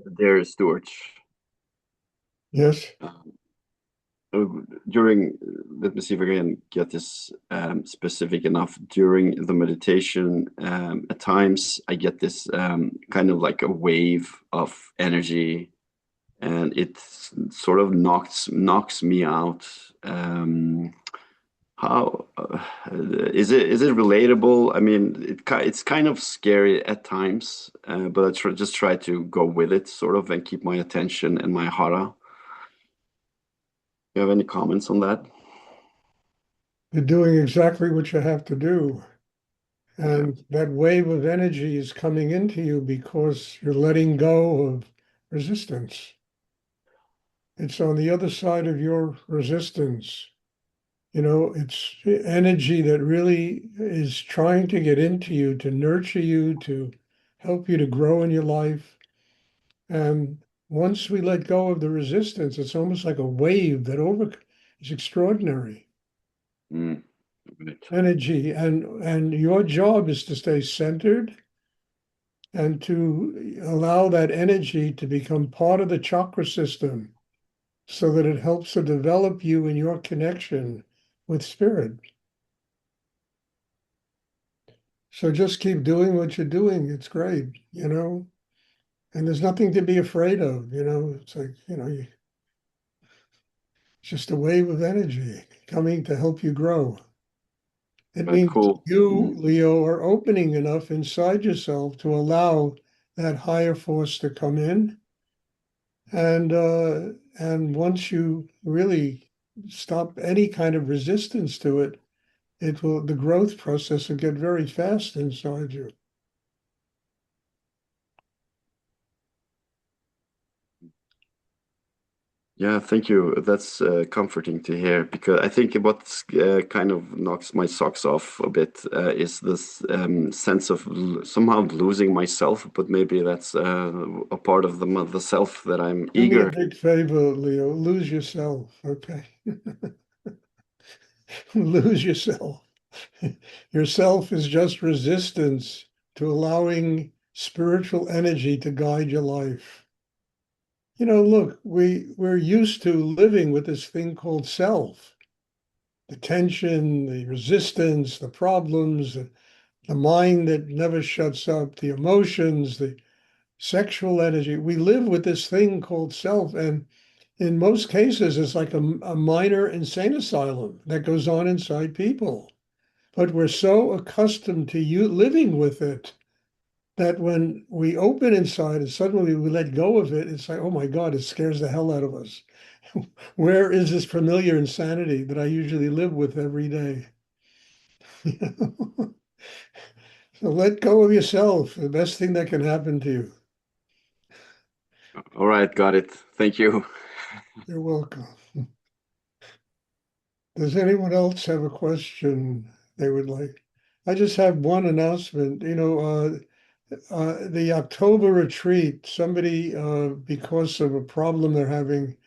There, Stuart. Yes. Um, during, let me see if I can get this specific enough. During the meditation, at times I get this kind of like a wave of energy, and it sort of knocks me out. How is it relatable? I mean, it's kind of scary at times, but just try to go with it, sort of, and keep my attention and my hara. You have any comments on that? You're doing exactly what you have to do. Okay. And that wave of energy is coming into you because you're letting go of resistance. It's on the other side of your resistance. It's energy that really is trying to get into you, to nurture you, to help you to grow in your life. And once we let go of the resistance, it's almost like a wave that over is extraordinary Mm, right. energy. And your job is to stay centered and to allow that energy to become part of the chakra system so that it helps to develop you in your connection with spirit. So just keep doing what you're doing. It's great. And there's nothing to be afraid of. It's like, it's just a wave of energy coming to help you grow. It Right, means cool. you, Mm. Leo, are opening enough inside yourself to allow that higher force to come in. And once you really stop any kind of resistance to it, the growth process will get very fast inside you. Yeah, thank you. That's comforting to hear, because I think what kind of knocks my socks off a bit is this sense of somehow losing myself, but maybe that's a part of the self that I'm Do me a eager. big favor, Leo. Lose yourself, okay? Lose yourself. Yourself is just resistance to allowing spiritual energy to guide your life. Look, we're used to living with this thing called self, the tension, the resistance, the problems, the mind that never shuts up, the emotions, the sexual energy. We live with this thing called self. And in most cases, it's like a minor insane asylum that goes on inside people. But we're so accustomed to you living with it that when we open inside and suddenly we let go of it, it's like, oh my God, it scares the hell out of us. Where is this familiar insanity that I usually live with every day? So let go of yourself, the best thing that can happen to you. All right, got it. Thank you. You're welcome. Does anyone else have a question they would like? I just have one announcement. The October retreat, somebody, because of a problem they're having,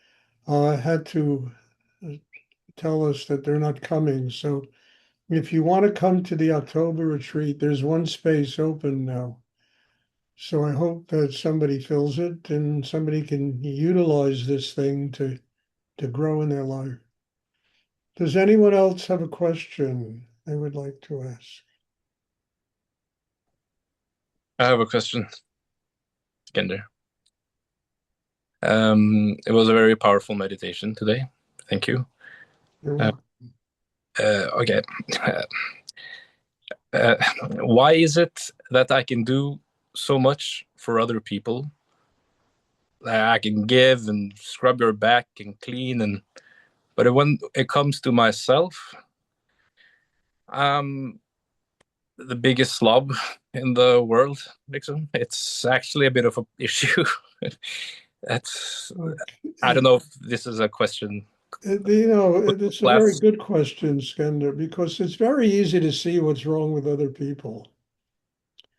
had to uh, tell us that they're not coming. So if you want to come to the October retreat, there's one space open now. So I hope that somebody fills it and somebody can utilize this thing to grow in their life. Does anyone else have a question they would like to ask? I have a question, Skender. It was a very powerful meditation today. Thank you. You're Uh, welcome. okay. Uh, why is it that I can do so much for other people? I can give and scrub your back and clean, but when it comes to myself, I'm the biggest slob in the world. Liksom. It's actually a bit of an issue. That's Look, I don't know if this is a question. it's a very Last good question, Skender, because it's very easy to see what's wrong with other people.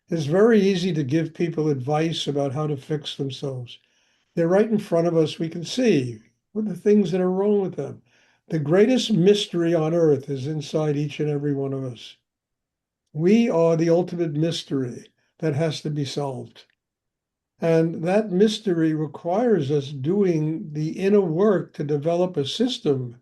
It's very easy to give people advice about how to fix themselves. They're right in front of us. We can see what the things that are wrong with them. The greatest mystery on earth is inside each and every one of us. We are the ultimate mystery that has to be solved. And that mystery requires us doing the inner work to develop a system,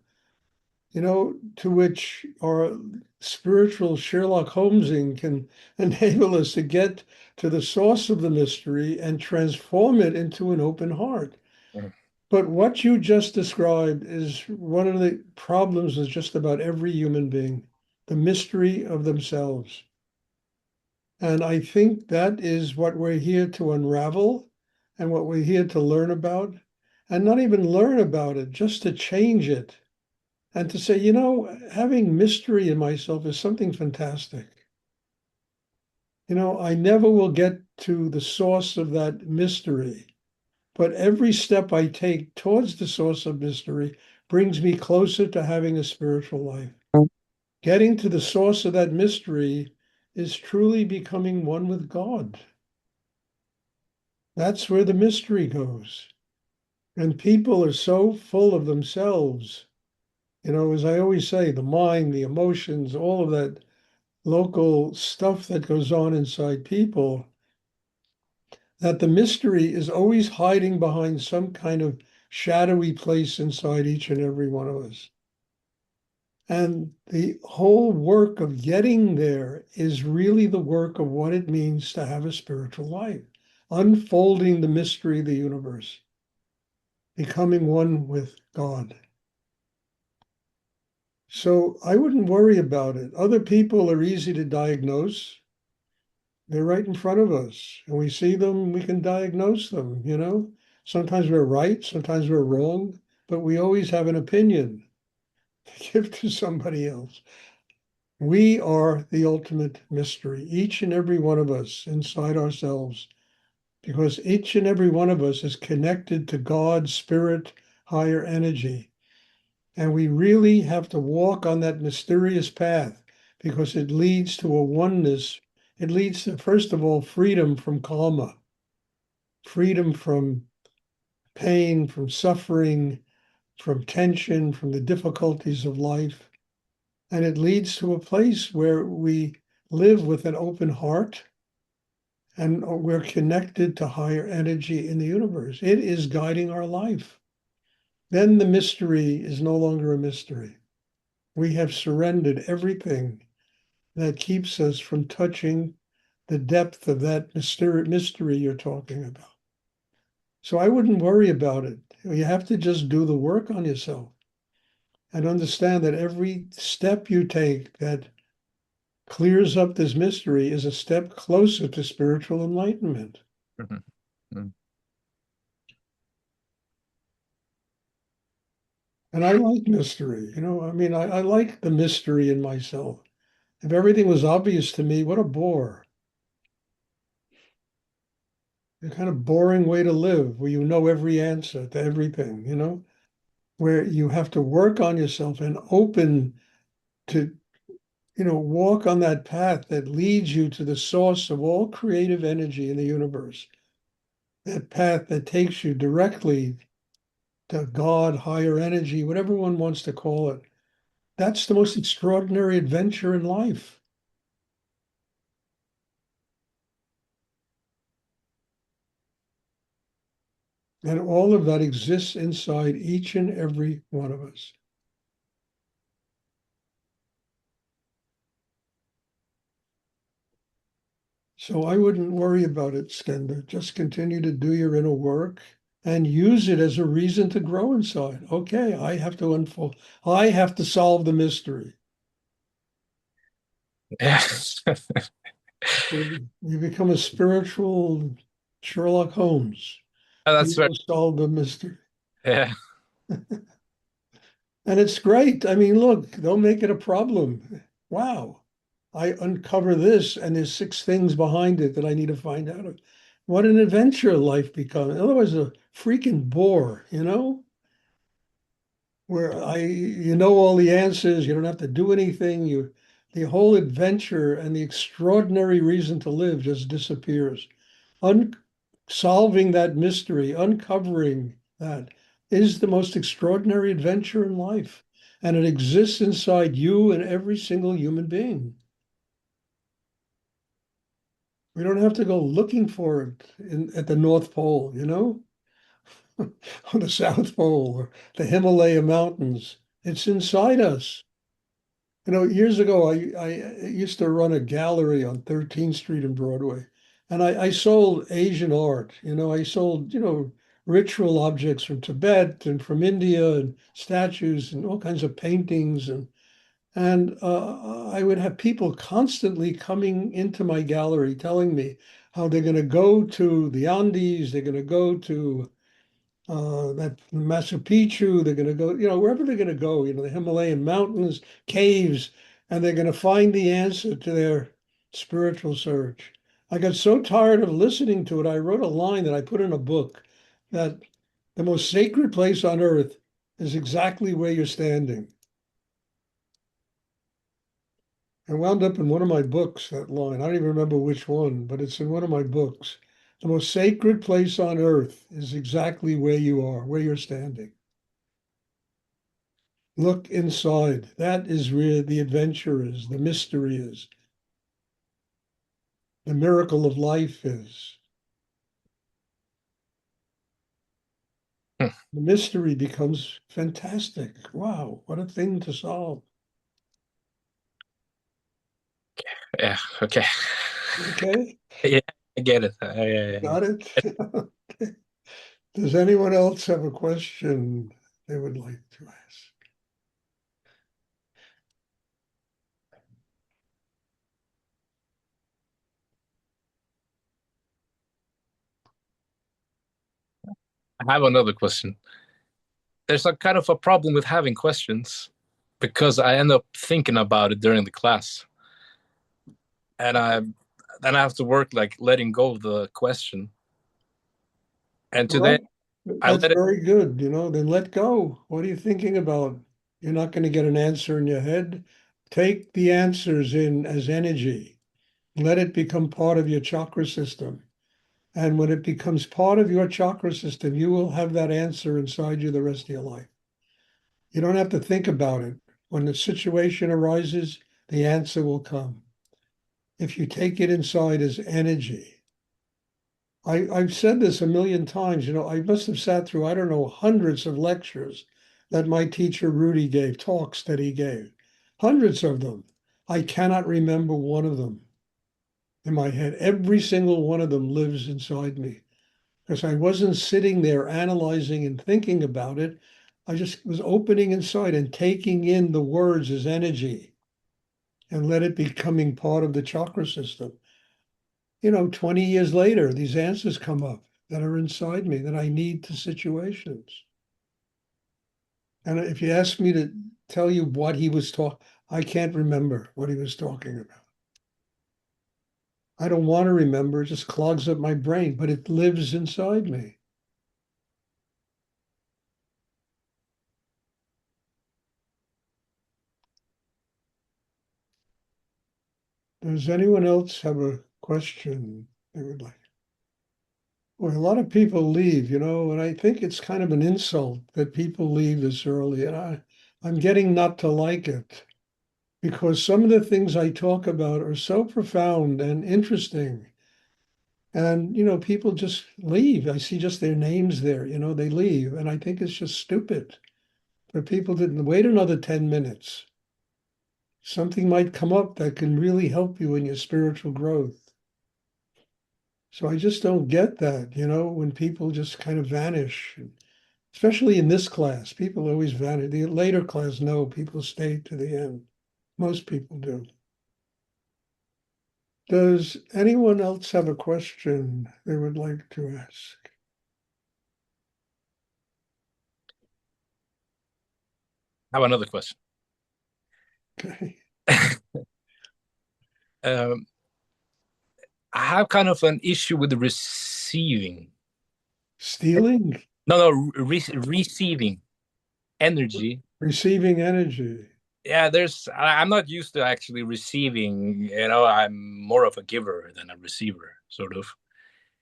to which our spiritual Sherlock Holmesing can enable us to get to the source of the mystery and transform it into an open heart. Mm. But what you just described is one of the problems with just about every human being, the mystery of themselves. And I think that is what we're here to unravel and what we're here to learn about. And not even learn about it, just to change it and to say, having mystery in myself is something fantastic. I never will get to the source of that mystery, but every step I take towards the source of mystery brings me closer to having a spiritual life. Getting to the source of that mystery is truly becoming one with God. That's where the mystery goes. And people are so full of themselves. As I always say, the mind, the emotions, all of that local stuff that goes on inside people, that the mystery is always hiding behind some kind of shadowy place inside each and every one of us. And the whole work of getting there is really the work of what it means to have a spiritual life, unfolding the mystery of the universe, becoming one with God. So I wouldn't worry about it. Other people are easy to diagnose. They're right in front of us, and we see them, we can diagnose them. Sometimes we're right, sometimes we're wrong, but we always have an opinion to give to somebody else. We are the ultimate mystery, each and every one of us inside ourselves, because each and every one of us is connected to God, spirit, higher energy. And we really have to walk on that mysterious path because it leads to a oneness. It leads to, first of all, freedom from karma, freedom from pain, from suffering, from tension, from the difficulties of life. And it leads to a place where we live with an open heart and we're connected to higher energy in the universe. It is guiding our life. Then the mystery is no longer a mystery. We have surrendered everything that keeps us from touching the depth of that mystery you're talking about. So I wouldn't worry about it. You have to just do the work on yourself and understand that every step you take that clears up this mystery is a step closer to spiritual enlightenment. Mhm. Mm. And I like mystery, I like the mystery in myself. If everything was obvious to me, what a bore. A kind of boring way to live where you know every answer to everything, where you have to work on yourself and open to, walk on that path that leads you to the source of all creative energy in the universe. That path that takes you directly to God, higher energy, whatever one wants to call it. That's the most extraordinary adventure in life. And all of that exists inside each and every one of us. So I wouldn't worry about it, Skender. Just continue to do your inner work and use it as a reason to grow inside. Okay, I have to unfold. I have to solve the mystery. Yeah. You become a spiritual Sherlock Holmes. That's You very, will solve the mystery. yeah. And it's great. I mean, look, don't make it a problem. Wow. I uncover this, and there's 6 things behind it that I need to find out. What an adventure life becomes. Otherwise, a freaking bore, where you know all the answers, you don't have to do anything. The whole adventure and the extraordinary reason to live just disappears. Solving that mystery, uncovering that is the most extraordinary adventure in life. And it exists inside you and every single human being. We don't have to go looking for it at the North Pole, or the South Pole or the Himalaya Mountains. It's inside us. Years ago, I used to run a gallery on 13th Street in Broadway, and I sold Asian art. I sold, ritual objects from Tibet and from India and statues and all kinds of paintings. And I would have people constantly coming into my gallery telling me how they're going to go to the Andes, they're going to go to that Machu Picchu, they're going to go, wherever they're going to go, the Himalayan mountains, caves, and they're going to find the answer to their spiritual search. I got so tired of listening to it, I wrote a line that I put in a book that the most sacred place on earth is exactly where you're standing. I wound up in one of my books, that line. I don't even remember which one, but it's in one of my books. The most sacred place on earth is exactly where you are, where you're standing. Look inside. That is where the adventure is, the mystery is, the miracle of life is. Hmm. The mystery becomes fantastic. Wow, what a thing to solve. Yeah. Okay. Okay, Yeah, I get it. Yeah. got it. Okay. Does anyone else have a question they would like to ask? I have another question. There's a kind of a problem with having questions because I end up thinking about it during the class, and I have to work like letting go of the question. And today Well, I that's let it. very good. Then let go. What are you thinking about? You're not going to get an answer in your head. Take the answers in as energy. Let it become part of your chakra system. And when it becomes part of your chakra system, you will have that answer inside you the rest of your life. You don't have to think about it. When the situation arises, the answer will come. If you take it inside as energy. I've said this a million times. I must have sat through, I don't know, hundreds of lectures that my teacher Rudy gave, talks that he gave, hundreds of them. I cannot remember one of them in my head. Every single one of them lives inside me because I wasn't sitting there analyzing and thinking about it. I just was opening inside and taking in the words as energy and let it becoming part of the chakra system. 20 years later, these answers come up that are inside me that I need to situations. And if you ask me to tell you what he was talking, I can't remember what he was talking about. I don't want to remember, it just clogs up my brain, but it lives inside me. Does anyone else have a question they would like? Well, a lot of people leave, and I think it's kind of an insult that people leave this early. And I'm getting not to like it because some of the things I talk about are so profound and interesting. And, people just leave. I see just their names there, they leave. And I think it's just stupid for people to wait another 10 minutes. Something might come up that can really help you in your spiritual growth. So I just don't get that, when people just kind of vanish, especially in this class. People always vanish. The later class, no, people stay to the end. Most people do. Does anyone else have a question they would like to ask? I have another question. Okay. um, I have kind of an issue with the receiving. Stealing? No, no, receiving energy. Receiving energy. Yeah, I'm not used to actually receiving. I'm more of a giver than a receiver, sort of.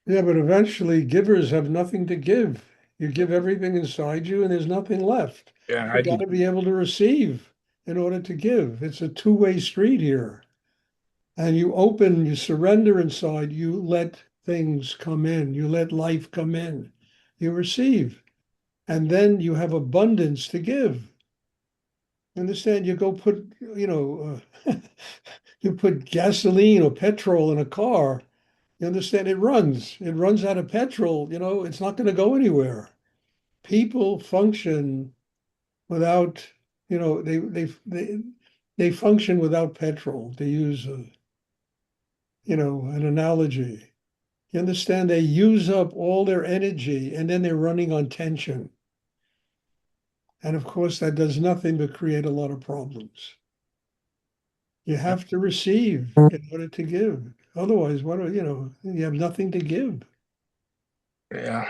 Yeah, but eventually givers have nothing to give. You give everything inside you and there's nothing left. Yeah, You I got do. to be able to receive in order to give. It's a two-way street here. and you open, you surrender inside, you let things come in, you let life come in, you receive, and then you have abundance to give. Understand? You go put, you put gasoline or petrol in a car. You understand? It runs out of petrol, it's not going to go anywhere. People function without, they function without petrol, to use an analogy. You understand? They use up all their energy and then they're running on tension. And of course, that does nothing but create a lot of problems. You have to receive in order to give. Otherwise, you have nothing to give. Yeah.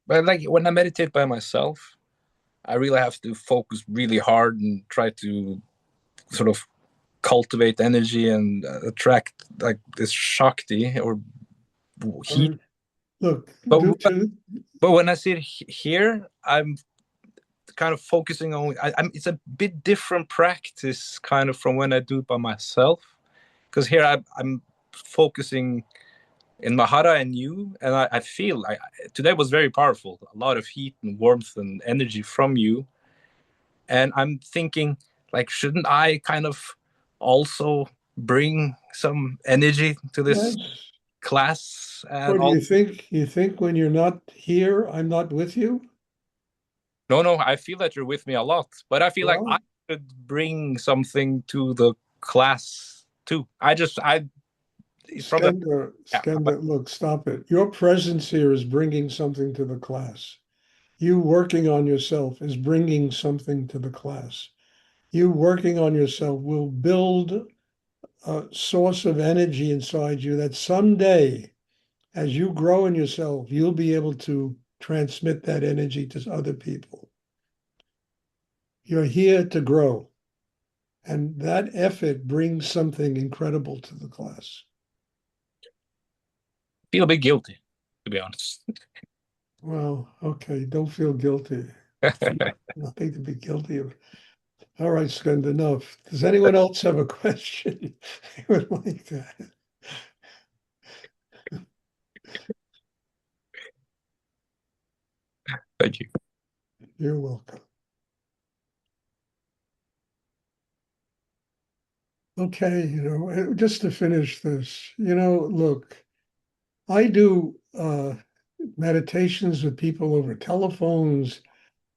But like when I meditate by myself, I really have to focus really hard and try to sort of cultivate energy and attract like this shakti or heat. Um, Look, But due to, but when I sit here, I'm kind of focusing on. It's a bit different practice, kind of from when I do it by myself. Because here I'm focusing in Mahara and you, and I feel today was very powerful. A lot of heat and warmth and energy from you, and I'm thinking like, shouldn't I kind of also bring some energy to this yes. class and Or do all? you think when you're not here, I'm not with you? No, no, I feel that you're with me a lot, but I feel like I Well, should bring something to the class too. I from the yeah, Skender, look, stop it. Your presence here is bringing something to the class. You working on yourself is bringing something to the class. You working on yourself will build a source of energy inside you that someday, as you grow in yourself, you'll be able to transmit that energy to other people. You're here to grow, and that effort brings something incredible to the class. feel a bit guilty, to be honest. Well, okay, don't feel guilty. Nothing to be guilty of. All right, Skund, enough. Does anyone else have a question they would like to ask? Thank you. You're welcome. Okay, just to finish this, look, I do meditations with people over telephones,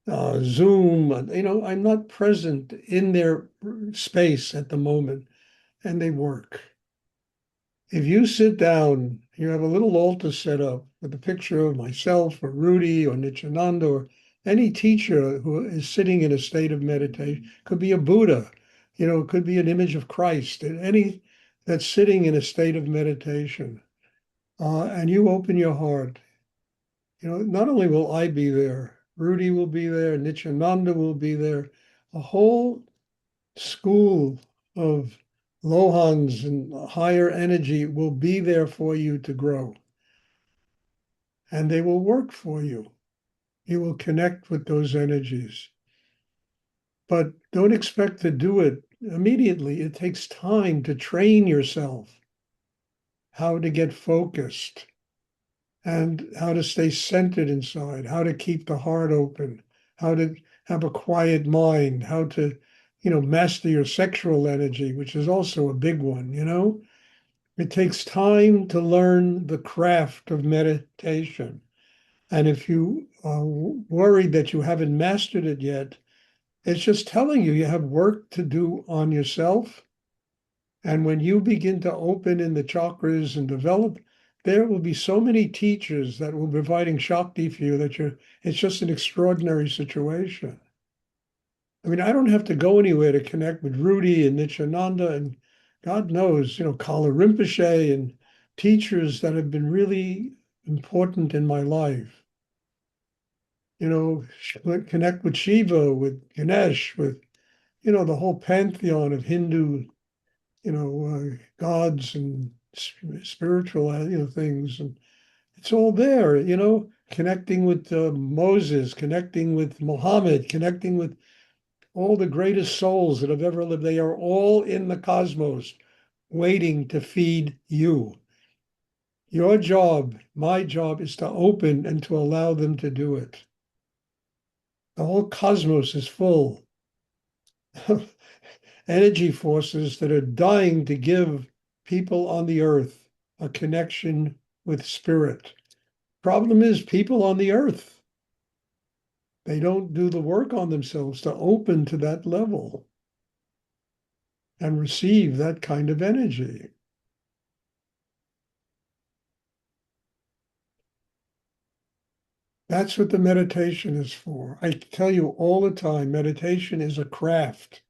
Zoom. I'm not present in their space at the moment, and they work. If you sit down, you have a little altar set up with a picture of myself or Rudy or Nityananda or any teacher who is sitting in a state of meditation. Could be a Buddha, it could be an image of Christ, any that's sitting in a state of meditation. And you open your heart. Not only will I be there, Rudy will be there, Nityananda will be there, a whole school of lohans and higher energy will be there for you to grow. And they will work for you. You will connect with those energies. But don't expect to do it immediately. It takes time to train yourself how to get focused and how to stay centered inside, how to keep the heart open, how to have a quiet mind, how to, master your sexual energy, which is also a big one. It takes time to learn the craft of meditation. And if you are worried that you haven't mastered it yet, it's just telling you have work to do on yourself. And when you begin to open in the chakras and develop, there will be so many teachers that will be providing Shakti for you that it's just an extraordinary situation. I mean, I don't have to go anywhere to connect with Rudy and Nityananda and God knows, Kala Rinpoche and teachers that have been really important in my life. Connect with Shiva, with Ganesh, with, the whole pantheon of Hindu, gods and spiritual, things. And it's all there, connecting with Moses, connecting with Muhammad, connecting with all the greatest souls that have ever lived. They are all in the cosmos. waiting to feed you. Your job, my job, is to open and to allow them to do it. The whole cosmos is full of energy forces that are dying to give people on the earth a connection with spirit. Problem is, people on the earth, they don't do the work on themselves to open to that level and receive that kind of energy. That's what the meditation is for. I tell you all the time, meditation is a craft.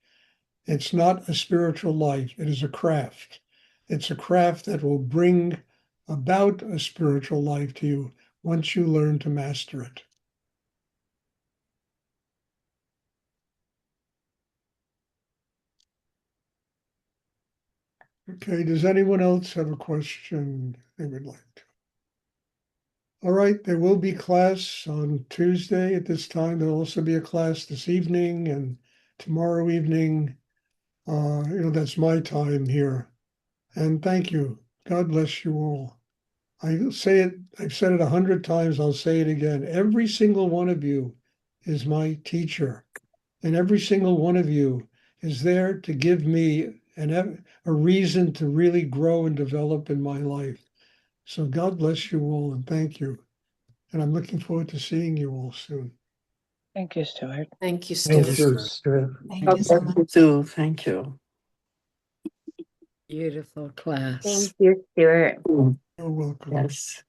It's not a spiritual life. It is a craft. It's a craft that will bring about a spiritual life to you once you learn to master it. Okay, does anyone else have a question they would like to? All right, there will be class on Tuesday at this time. There'll also be a class this evening and tomorrow evening. That's my time here. And thank you. God bless you all. I've said it 100 times, I'll say it again. Every single one of you is my teacher, and every single one of you is there to give me a reason to really grow and develop in my life. So God bless you all, and thank you. And I'm looking forward to seeing you all soon. Thank you, Stuart. Thank you, Thank Stuart. you. Thank you so much. Too. Thank you. Beautiful class. Thank you, Stuart. You're welcome. Yes.